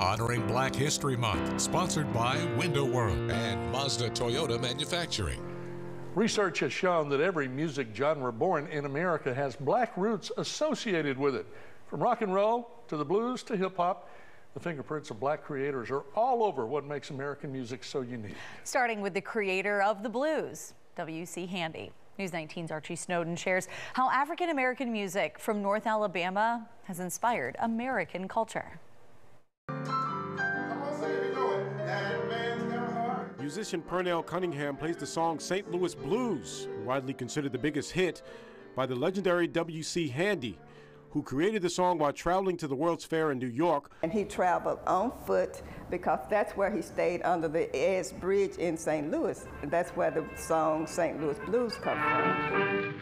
Honoring Black History Month, sponsored by Window World and Mazda Toyota Manufacturing. Research has shown that every music genre born in America has black roots associated with it. From rock and roll to the blues to hip hop, the fingerprints of black creators are all over what makes American music so unique. Starting with the creator of the blues, W.C. Handy. News 19's Archie Snowden shares how African-American music from North Alabama has inspired American culture. Musician Pernell Cunningham plays the song St. Louis Blues, widely considered the biggest hit by the legendary W.C. Handy, who created the song while traveling to the World's Fair in New York. And he traveled on foot because that's where he stayed under the Ayers Bridge in St. Louis. And that's where the song St. Louis Blues comes from.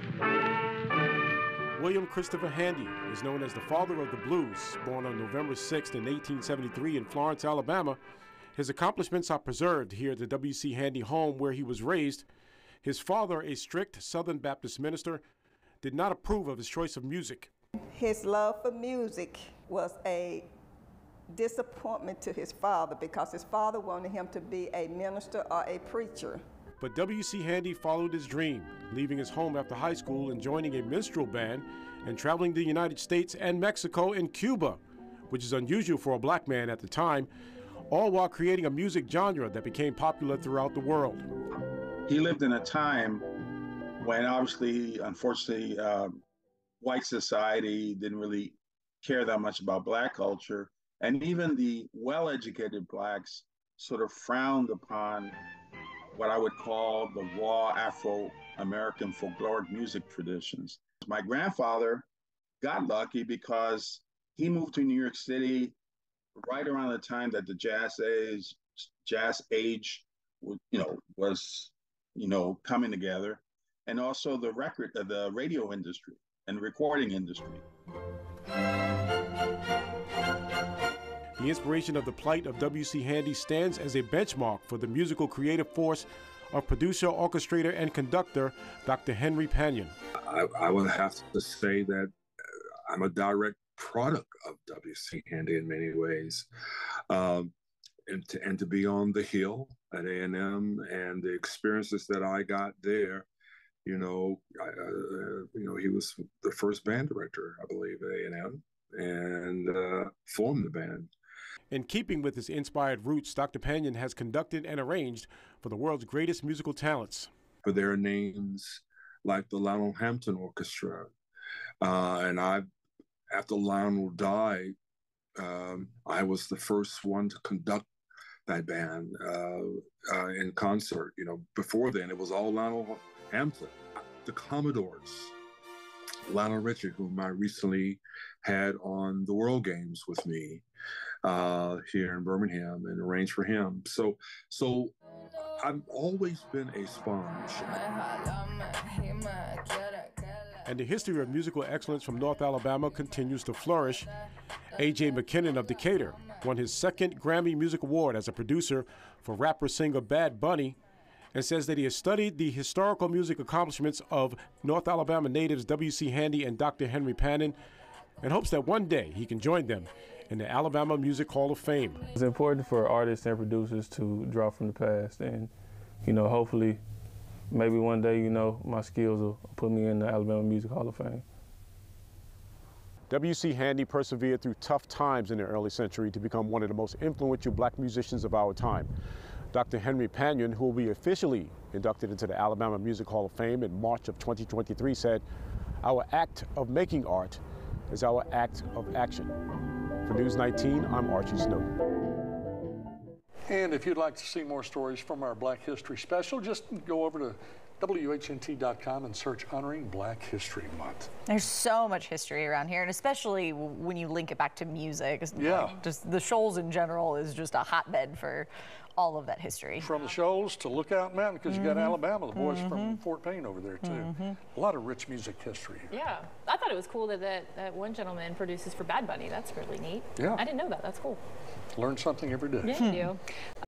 William Christopher Handy is known as the father of the blues. Born on November 6th in 1873 in Florence, Alabama, his accomplishments are preserved here at the W.C. Handy home where he was raised. His father, a strict Southern Baptist minister, did not approve of his choice of music. His love for music was a disappointment to his father because his father wanted him to be a minister or a preacher. But W.C. Handy followed his dream, leaving his home after high school and joining a minstrel band and traveling to the United States and Mexico and Cuba, which is unusual for a black man at the time, all while creating a music genre that became popular throughout the world. He lived in a time when obviously, unfortunately, white society didn't really care that much about black culture, and even the well-educated blacks sort of frowned upon what I would call the raw Afro-American folkloric music traditions. My grandfather got lucky because he moved to New York City right around the time that the jazz age was coming together, and also the radio industry and recording industry. The inspiration of the plight of W.C. Handy stands as a benchmark for the musical creative force of producer, orchestrator, and conductor, Dr. Henry Panyon. I would have to say that I'm a direct product of W.C. Handy in many ways. And to be on the Hill at A&M and the experiences that I got there, he was the first band director, I believe, at A&M, and formed the band. In keeping with his inspired roots, Dr. Panyon has conducted and arranged for the world's greatest musical talents. For their names like the Lionel Hampton Orchestra, and after Lionel died, I was the first one to conduct that band in concert. Before then, it was all Lionel Hampton. The Commodores, Lionel Richie, whom I recently had on the World Games with me here in Birmingham and arranged for him. So I've always been a sponge. And the history of musical excellence from North Alabama continues to flourish. A.J. McKinnon of Decatur won his second Grammy Music Award as a producer for rapper-singer Bad Bunny, and says that he has studied the historical music accomplishments of North Alabama natives W.C. Handy and Dr. Henry Panyon, and hopes that one day he can join them in the Alabama Music Hall of Fame. It's important for artists and producers to draw from the past, and hopefully maybe one day my skills will put me in the Alabama Music Hall of Fame. W.C. Handy persevered through tough times in the early century to become one of the most influential black musicians of our time. Dr. Henry Panyon, who will be officially inducted into the Alabama Music Hall of Fame in March of 2023, said, "Our act of making art is our act of action." For News 19, I'm Archie Snowden. And if you'd like to see more stories from our Black History Special, just go over to WHNT.com and search Honoring Black History Month. There's so much history around here, and especially when you link it back to music. Yeah. Just the Shoals in general is just a hotbed for all of that history. From the Shoals to Lookout Mountain, because you got Alabama, the boys from Fort Payne over there too. A lot of rich music history here. Yeah, I thought it was cool that one gentleman produces for Bad Bunny. That's really neat. Yeah. I didn't know that. That's cool. Learn something every day. Yeah, you do.